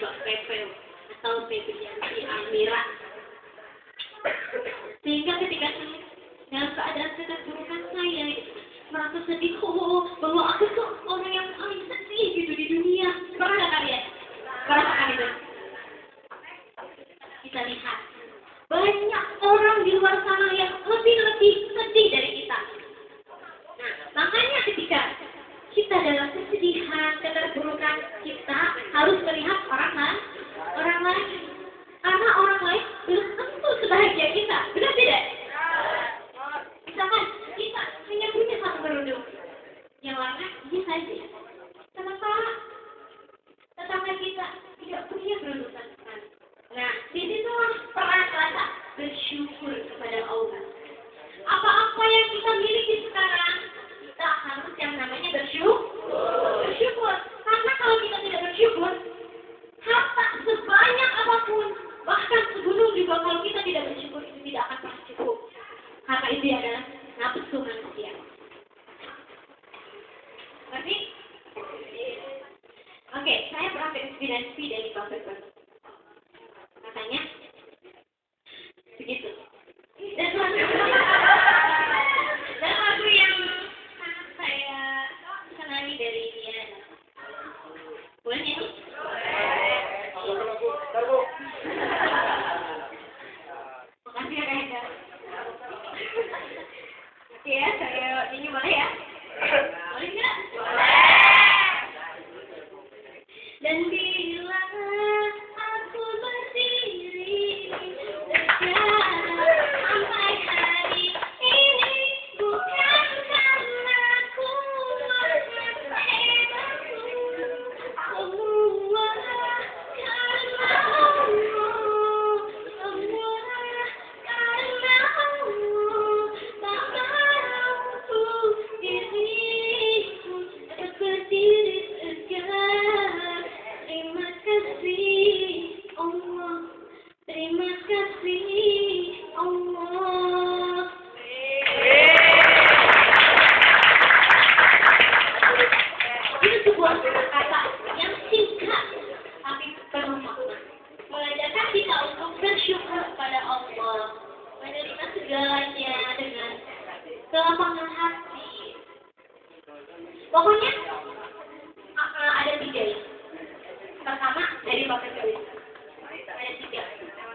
Mbak Pepel atau Febrianti Amira. Sehingga ketika saya dalam keadaan keterpurukan saya merasa sedih, bahwa aku tuh orang yang paling sedih gitu di dunia. Pernah nggak kalian? Merasakan itu? Kita lihat banyak orang di luar sana yang lebih sedih dari kita. Nah, makanya ketika kita dalam kesedihan, keterpurukan, kita harus melihat orang lain. Karena orang lain belum tentu sebahagia kita. Benar tidak? Misalkan kita hanya punya satu kerudung, yang warna ini saja. Sementara tetangga kita tidak punya kerudung sama sekali. Nah, disitulah peran rasa bersyukur kepada Allah. Apa-apa yang kita miliki sekarang, kita harus yang namanya bersyukur. Karena kalau kita tidak bersyukur, harta sebanyak apapun, bahkan segunung juga kalau kita tidak bersyukur itu tidak akan pernah cukup. Karena itu adalah nafsu manusia. Ngerti? Oke, saya pernah terinspirasi dari Bapak. Katanya begitu. Dan lagu yang sangat saya senangi dari dia. Boleh nyanyi? Makasih ya Kak. Oke ya, saya ini boleh ya? Boleh nggak? Dan bila aku berdiri sampai hari ini, bukan karena kuat hebatku, semua karena Allah, semua karena Allah. Tak mampu diriku dapat berdiri tegak. Terima kasih Allah, terima kasih Allah. Itu sebuah kata yang singkat tapi penuh makna. Mengajarkan kita untuk bersyukur pada Allah, menerima segalanya dengan kelapangan hati. Pokoknya ada 3 ya. Pertama dari Bapak Dewi. Ada 3.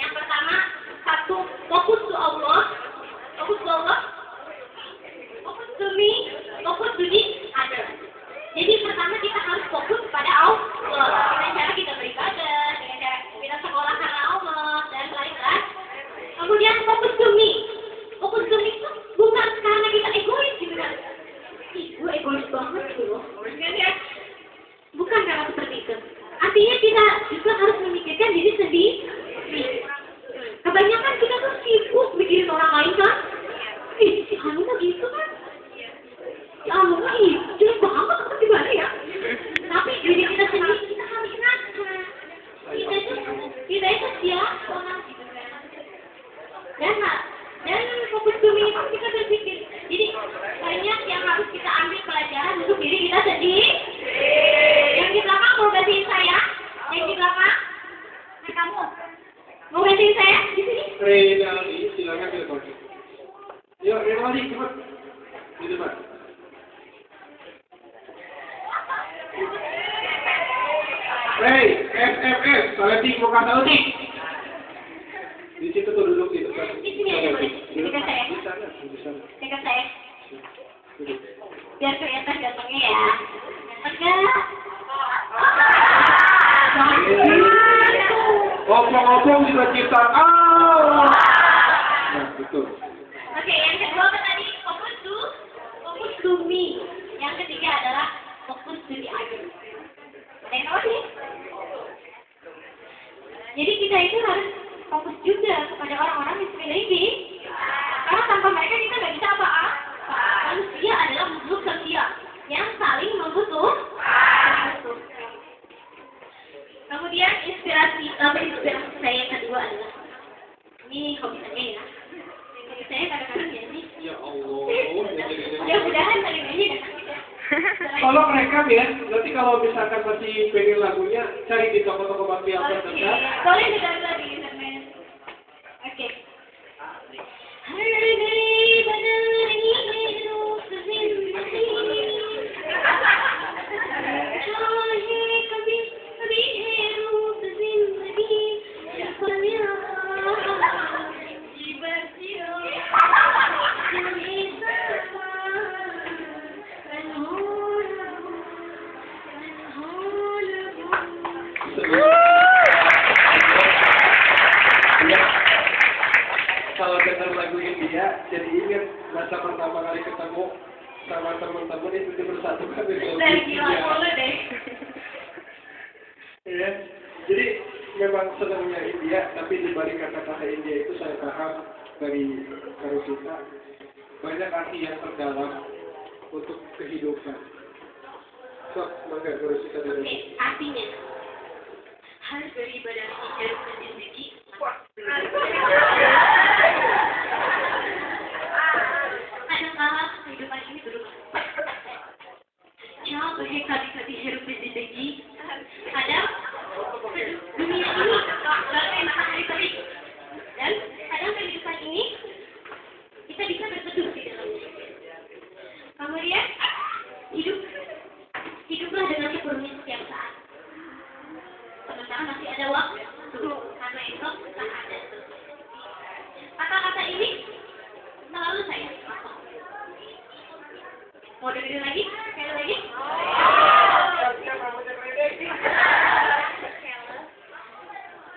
Yang pertama, 1, fokus ke Allah. Fokus ke Allah. Fokus ke me. Fokus to the other. Jadi pertama kita harus fokus pada Allah. Dengan cara kita beribadah, dengan cara kita sekolah karena Allah dan lain-lain. Kemudian fokus ke me. Fokus ke me itu bukan karena kita egois gitu kan. Ih, gue egois banget gitu loh. Bukan karena seperti itu. Artinya kita juga harus memikirkan diri sendiri. Kebanyakan kita tuh sibuk mikirin orang lain kan. Si Anu mah gitu kan. Si Anu mah jelek banget atau gimana ya. Tapi diri kita sendiri kita harus ngaca. Kita itu siapa gitu kan. Dan fokus demi itu kita berpikir. Jadi banyak yang harus kita ambil pelajaran untuk diri kita sendiri. Yang di belakang mau gantiin saya? Yang di belakang? Nah kamu mau gantiin saya di sini? Renali, silakan kita tolong. Ya, Renali, cepat. Di depan. Hey, FFF, Saletik bukan Saletik. Di situ tuh duduk di depan. Di sini aja boleh. Dekat saya. Di sana, di sana. Dekat saya. Duduk. Biar kelihatan gantengnya ya. Enggak. Ngomong-ngomong juga ciptaan Allah. Nah, betul. Oke, yang kedua apa tadi? Fokus to me. Yang ketiga adalah fokus to the other. Ada yang tahu sih? Jadi kita itu harus fokus juga kepada orang-orang di sekeliling. Karena tanpa mereka kita nggak bisa apa-apa. Manusia adalah makhluk sosial yang saling membutuhkan. Kemudian inspirasi saya yang kedua adalah ini hobi saya ya. Hobi saya kadang-kadang ya nih. Ya Allah. Mudah-mudahan kali ini ya. tolong rekam ya. Nanti kalau misalkan masih pengen lagunya, cari di toko-toko bakpia terdekat. Boleh dengar lagi internet. Oke. Hargai badani hidup sendiri. Chahe kabhi kabhi hidup sendiri. Dunia jiwa-jiwa jadi Kalau dengar lagu India, jadi ingat masa pertama kali ketemu sama teman-teman itu dipersatukan dengan dari India. gila boleh deh. Ya, jadi memang senangnya India, tapi di balik kata-kata India itu saya paham dari Karusita banyak arti yang terdalam untuk kehidupan. So, maka Karusita dari Oke, artinya harus beribadah hidup rezeki. Kadangkala kehidupan ini berubah. Jauh berhekali-kali hidup rezeki. Kadang dunia ini bagai matahari. Dan kadang kehidupan ini kita bisa berteduh di dalamnya. Kemudian hiduplah dengan keperluan setiap saat. Sementara masih ada waktu, karena esok tak ada. Kata-kata ini selalu saya pakai. Mau dengerin lagi? Sekali lagi?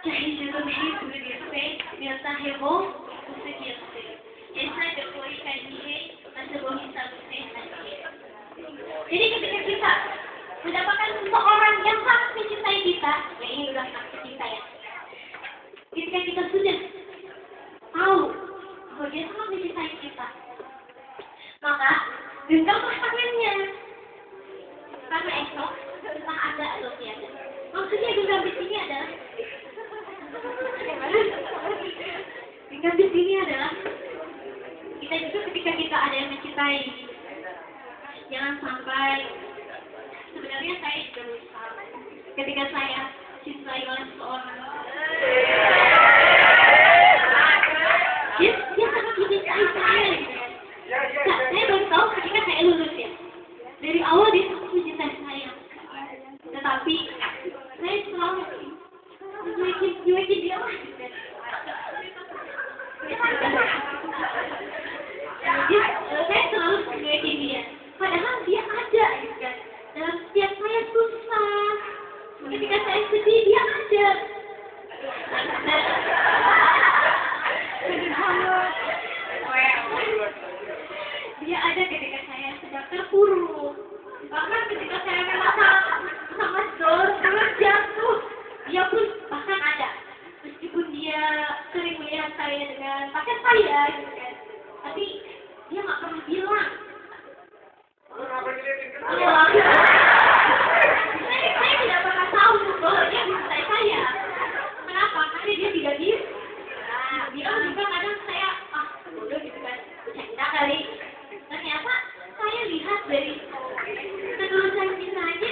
चाहे जन्म ही दुनिया से मिलता है वो उसे गिरते ऐसा जब कोई नहीं है masa wahyu सबसे नहीं है. Jadi ketika kita mendapatkan seseorang yang sangat mencintai kita, ya ini udah sangat cinta ya. Ketika kita sudah tahu bahwa dia sangat mencintai kita, maka genggamlah tangannya. Karena esok entah ada atau tiada. Maksudnya genggam di sini adalah genggam di sini adalah kita juga ketika kita ada yang mencintai, jangan sampai sebenarnya saya juga menyesal ketika saya dicintai oleh seseorang. Dia sangat mencintai saya gitu kan. Nah, saya baru tahu ketika saya lulus ya. Dari awal dia sangat mencintai saya. Tetapi saya selalu cuekin dia lah gitu kan. Saya selalu cuekin dia. Padahal dia ada gitu kan. Dalam setiap saya susah, ketika saya sedih dia ada. Dia ada ketika saya sedang terpuruk. Bahkan ketika saya merasa sangat terus jatuh, dia pun bahkan ada. Meskipun dia sering melihat saya dengan pakai saya gitu kan, tapi dia nggak pernah bilang. Saya tidak pernah tahu bahwa dia mencintai saya. Kenapa? Karena dia tidak bilang. Dia juga kadang saya bodoh gitu kan, bercanda kali. Ternyata saya lihat dari ketulusan kita aja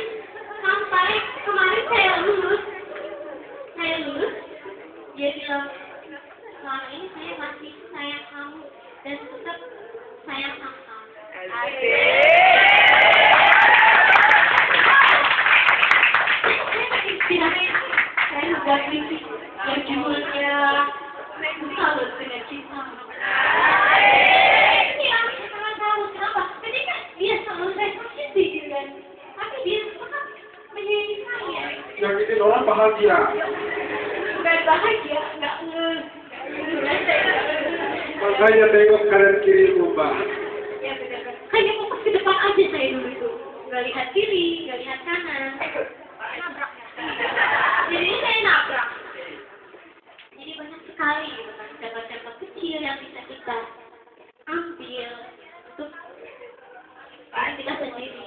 sampai kemarin saya lulus, dia bilang selama ini saya masih sayang kamu dan tetap sayang sama kamu. Saya juga kritik yang judulnya salut dengan cinta. Ini yang saya sangat tahu kenapa ketika dia selalu saya sakiti gitu kan, tapi dia sangat menyayangi saya. Yang bikin orang bahagia. Bukan bahagia, nggak Makanya tengok kanan kiri ubah. Ya benar. Hanya fokus ke depan aja saya dulu itu. Nggak lihat kiri, nggak lihat kanan. Jadi saya nabrak. Jadi banyak sekali gitu kan, cabang-cabang kecil yang bisa kita ambil untuk diri kita sendiri.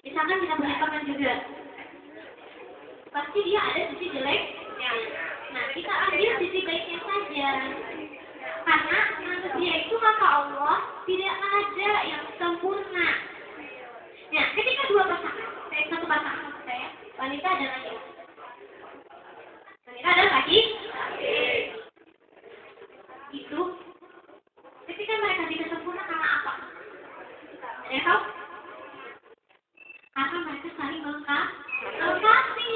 Misalkan kita punya teman juga, pasti dia ada sisi jeleknya. Nah, kita ambil sisi baiknya saja. Karena manusia itu kata Allah tidak ada yang sempurna. Nah, ketika dua pasangan, satu pasangan, wanita dan laki-laki. Wanita dan laki. Itu, ketika mereka tidak sempurna karena apa? Ada yang tahu? Karena mereka saling melengkapi.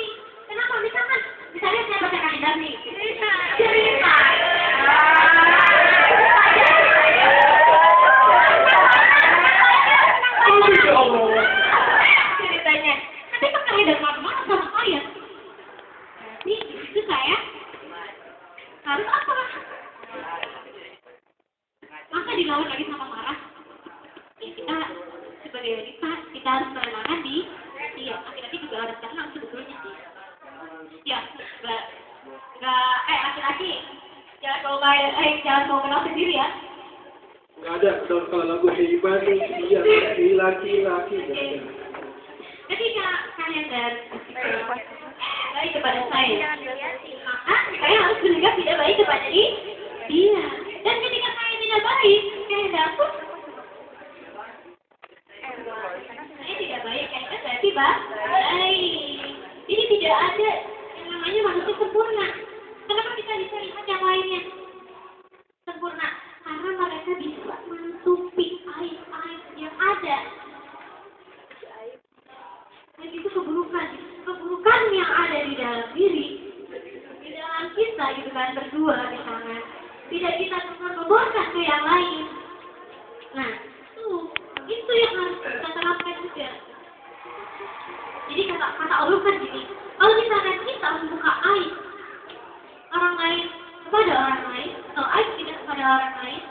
Kenapa? Misalnya saya bacakan dari cerita. Ceritanya, tapi pakai dan mana sama saya. Berarti itu saya harus apa? Maka dilawan lagi sama marah. Ya kita sebagai wanita kita harus menenangkan di iya, laki-laki juga harus tenang sebetulnya sih. Ya, laki-laki jangan mau kenal sendiri ya. Nggak ada, kalau lagu hebat iya, laki-laki. Ketika kalian baik kepada saya, maka saya harus juga tidak baik kepada dia. Dan ketika saya tidak baik, saya pun saya tidak baik, kayaknya berarti baik. Jadi tidak ada yang namanya manusia sempurna. Kenapa kita bisa lihat yang lainnya sempurna? Karena mereka bisa menutupi aib-aib yang ada. Dan itu keburukan yang ada di dalam diri, di dalam kita gitu kan berdua misalnya. Tidak kita memborkan ke yang lain. Nah, itu yang harus kita terapkan juga. Jadi kata Allah kan gini, kalau misalnya kita membuka aib orang lain kepada orang lain, atau aib kita kepada orang lain,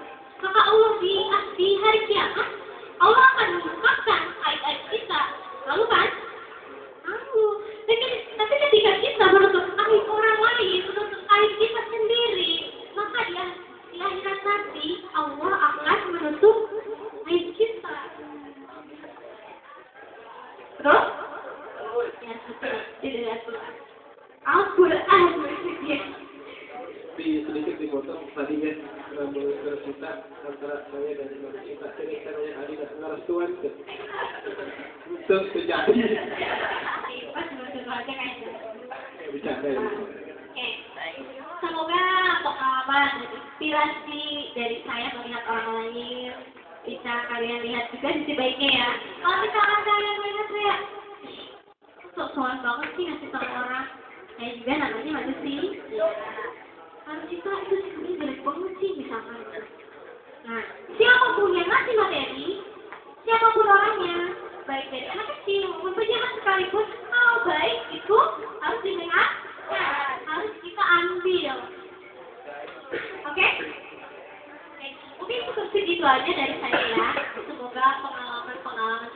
maka Allah di hari kiamat Allah akan membukakan aib-aib kita. Lalu kan? Tapi ketika kita menutup aib orang lain, menutup aib kita sendiri, maka di akhirat nanti Allah akan menutup aib kita. Terus? Ya, betul. Al-Quran maksudnya. Sedikit dipotong tadi kan kita antara saya dan kita ceritanya Ali dan ngerestuan itu terjadi. Bercanda ya. Oke. Semoga pengalaman dan inspirasi dari saya melihat orang lain bisa kalian lihat juga sisi baiknya ya. Kalau misalkan kalian melihat saya sok-sokan banget sih ngasih tahu orang, saya juga namanya manusia. Kalau kita itu sebenarnya jelek banget sih misalkan. Nah, siapapun yang ngasih materi, siapapun orangnya, baik dari anak kecil maupun pejabat sekalipun, kalau baik itu harus didengar, harus kita ambil. Oke? Mungkin cukup segitu aja dari saya ya. Semoga pengalaman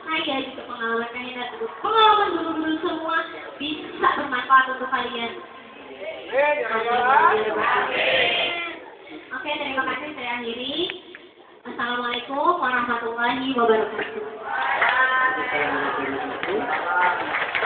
saya juga pengalaman kalian dan pengalaman dulu semua bisa bermanfaat untuk kalian. Oke, terima kasih, saya akhiri. Assalamualaikum warahmatullahi wabarakatuh.